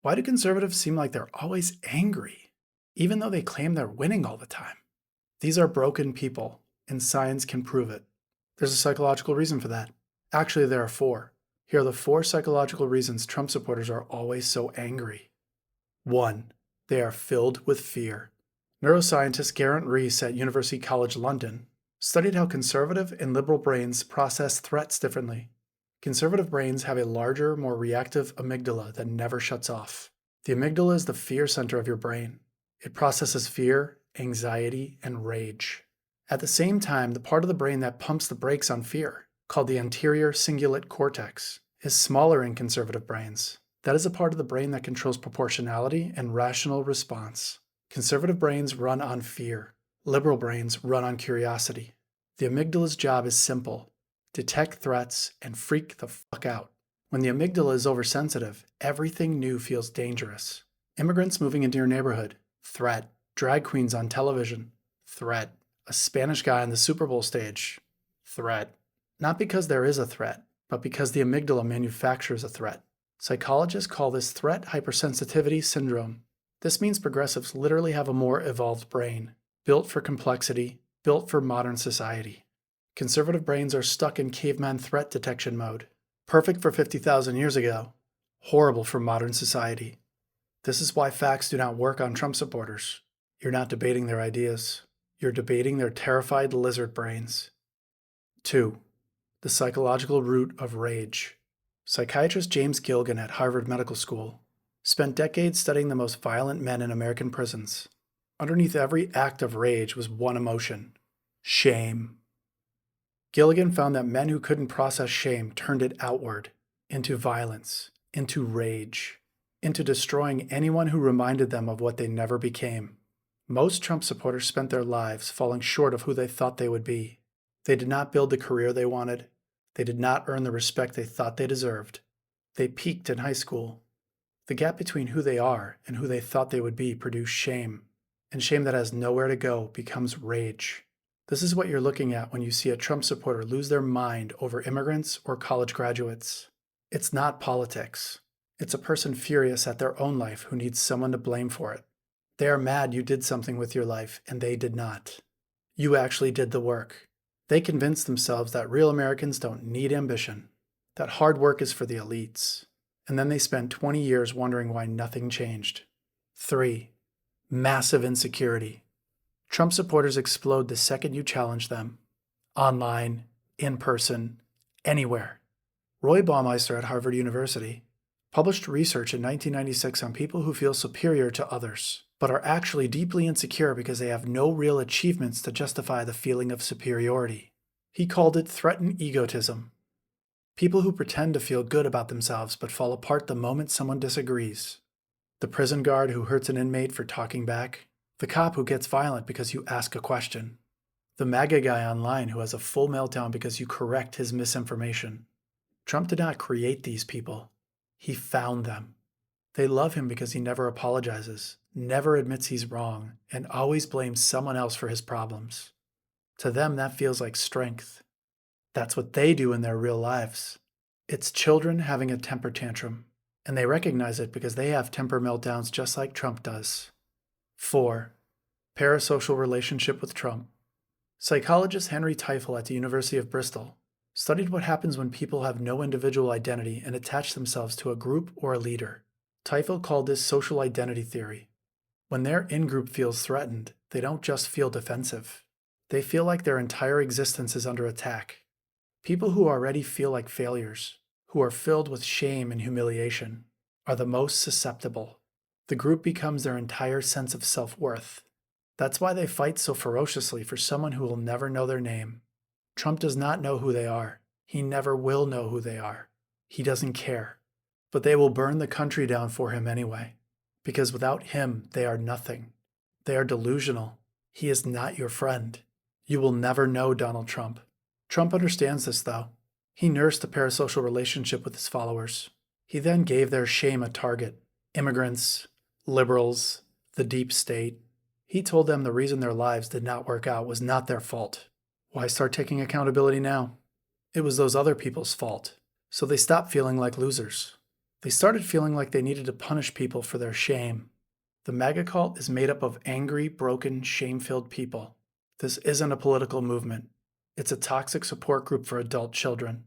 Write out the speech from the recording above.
Why do conservatives seem like they're always angry, even though they claim they're winning all the time? These are broken people, and science can prove it. There's a psychological reason for that. Actually, there are four. Here are the four psychological reasons Trump supporters are always so angry. 1. They are filled with fear. Neuroscientist Geraint Rees at University College London studied how conservative and liberal brains process threats differently. Conservative brains have a larger, more reactive amygdala that never shuts off. The amygdala is the fear center of your brain. It processes fear, anxiety, and rage. At the same time, the part of the brain that pumps the brakes on fear, called the anterior cingulate cortex, is smaller in conservative brains. That is a part of the brain that controls proportionality and rational response. Conservative brains run on fear. Liberal brains run on curiosity. The amygdala's job is simple: detect threats and freak the fuck out. When the amygdala is oversensitive, everything new feels dangerous. Immigrants moving into your neighborhood, threat. Drag queens on television, threat. A Spanish guy on the Super Bowl stage, threat. Not because there is a threat, but because the amygdala manufactures a threat. Psychologists call this threat hypersensitivity syndrome. This means progressives literally have a more evolved brain, built for complexity, built for modern society. Conservative brains are stuck in caveman threat detection mode. Perfect for 50,000 years ago, horrible for modern society. This is why facts do not work on Trump supporters. You're not debating their ideas. You're debating their terrified lizard brains. 2. The psychological root of rage. Psychiatrist James Gilligan at Harvard Medical School spent decades studying the most violent men in American prisons. Underneath every act of rage was one emotion: shame. Gilligan found that men who couldn't process shame turned it outward, into violence, into rage, into destroying anyone who reminded them of what they never became. Most Trump supporters spent their lives falling short of who they thought they would be. They did not build the career they wanted. They did not earn the respect they thought they deserved. They peaked in high school. The gap between who they are and who they thought they would be produced shame, and shame that has nowhere to go becomes rage. This is what you're looking at when you see a Trump supporter lose their mind over immigrants or college graduates. It's not politics. It's a person furious at their own life who needs someone to blame for it. They are mad you did something with your life and they did not. You actually did the work. They convinced themselves that real Americans don't need ambition, that hard work is for the elites. And then they spent 20 years wondering why nothing changed. 3. Massive insecurity. Trump supporters explode the second you challenge them. Online, in person, anywhere. Roy Baumeister at Harvard University published research in 1996 on people who feel superior to others, but are actually deeply insecure because they have no real achievements to justify the feeling of superiority. He called it threatened egotism. People who pretend to feel good about themselves but fall apart the moment someone disagrees. The prison guard who hurts an inmate for talking back. The cop who gets violent because you ask a question. The MAGA guy online who has a full meltdown because you correct his misinformation. Trump did not create these people. He found them. They love him because he never apologizes, never admits he's wrong, and always blames someone else for his problems. To them, that feels like strength. That's what they do in their real lives. It's children having a temper tantrum, and they recognize it because they have temper meltdowns just like Trump does. 4. Parasocial relationship with Trump. Psychologist Henry Teifel at the University of Bristol studied what happens when people have no individual identity and attach themselves to a group or a leader. Teifel called this social identity theory. When their in-group feels threatened, they don't just feel defensive. They feel like their entire existence is under attack. People who already feel like failures, who are filled with shame and humiliation, are the most susceptible. The group becomes their entire sense of self-worth. That's why they fight so ferociously for someone who will never know their name. Trump does not know who they are. He never will know who they are. He doesn't care. But they will burn the country down for him anyway. Because without him, they are nothing. They are delusional. He is not your friend. You will never know Donald Trump. Trump understands this, though. He nursed a parasocial relationship with his followers. He then gave their shame a target. Immigrants, liberals, the deep state. He told them the reason their lives did not work out was not their fault. Why start taking accountability now? It was those other people's fault. So they stopped feeling like losers. They started feeling like they needed to punish people for their shame. The MAGA cult is made up of angry, broken, shame-filled people. This isn't a political movement. It's a toxic support group for adult children.